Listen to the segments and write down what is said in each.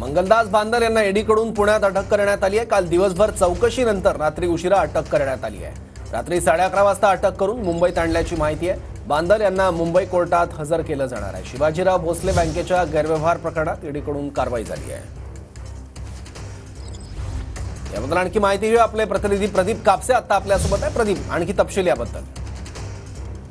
मंगलदास बांदल यांना ईडीकडून पुण्यात अटक करण्यात आली आहे। काल दिवसभर चौकशीनंतर रात्री उशिरा अटक करण्यात आली आहे। रात्री 11:30 वाजता अटक करून मुंबईत आणल्याची माहिती आहे। बांदल यांना मुंबई कोर्टात हजर केलं जाणार आहे। शिवाजीराव भोसले बँकेच्या गैरव्यवहार प्रकरणात ईडीकडून कारवाई झाली आहे। याबद्दल आणखी माहिती घेऊ आपले प्रतिनिधी प्रदीप कापसे आता आपल्यासोबत आहे। प्रदीप, आणखी तपशील याबद्दल।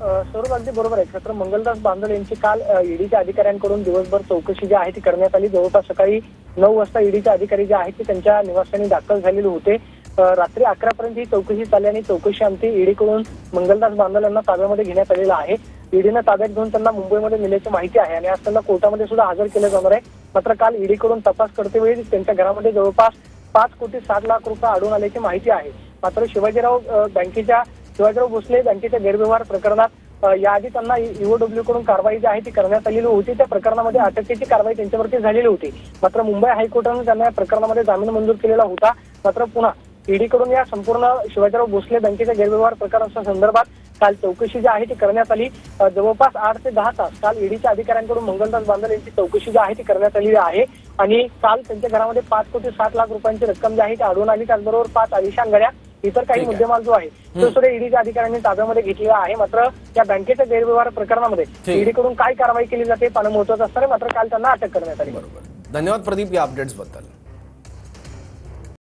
स्वरूप अगदी बरोबर आहे। खरं मंगलदास बांदल यांची काल ईडीच्या अधिकाऱ्यांकडून दिवसभर चौकशी जी आहे ती करण्यात आली। जवळपास सकाळी 9 वाजता ईडीचे अधिकारी जे आहेत ते त्यांच्या निवासस्थानी दाखल झालेले होते। रात्री 11 पर्यंत ही चौकशी चालली आणि चौकशी अंती ईडीकडून मंगलदास बांदल यांना ताब्यामध्ये घेण्यात आलेला आहे। ईडीनं ताब्यात घेऊन त्यांना मुंबईमध्ये नेल्याची माहिती आहे आणि आज त्यांना कोर्टामध्ये सुद्धा हजर केलं जाणार आहे। मात्र काल ईडीकडून तपास करते वेळी त्यांच्या घरामध्ये जवळपास 5,60,00,000 रुपये आढळून आल्याची माहिती आहे। मात्र शिवाजीराव भोसले बँकेच्या गैरव्यवहार प्रकरणात याआधी त्यांना ईओडब्ल्यू कडून कारवाई जी आहे ती करण्यात आलेली होती। त्या प्रकरणामध्ये अटकेची कारवाई त्यांच्यावरती झालेली होती। मात्र मुंबई हायकोर्टाने त्यांना या प्रकरणामध्ये जामीन मंजूर केलेला होता। मात्र पुन्हा ईडीकडून या संपूर्ण शिवाजीराव भोसले बँकेच्या गैरव्यवहार प्रकरणाच्या संदर्भात काल चौकशी जी आहे ती करण्यात आली। जवळपास 8 ते 10 तास काल ईडीच्या अधिकाऱ्यांकडून मंगलदास बांदल यांची चौकशी जी आहे ती करण्यात आलेली आहे आणि काल त्यांच्या घरामध्ये 5,60,00,000 रुपयांची रक्कम जी आहे ती आढळून आली। त्याचबरोबर 5 आलिशान गाड्या, इतर काही मुद्देमाल जो आहे तो सुद्धा ईडीच्या अधिकाऱ्यांनी ताब्यामध्ये घेतलेला आहे। मात्र या बँकेच्या गैरव्यवहार प्रकरणामध्ये ईडीकडून काय कारवाई केली जाते पाहणं महत्त्वाचं असणार आहे। मात्र काल त्यांना अटक करण्यात आली। बरोबर, धन्यवाद प्रदीप या अपडेट्स बद्दल।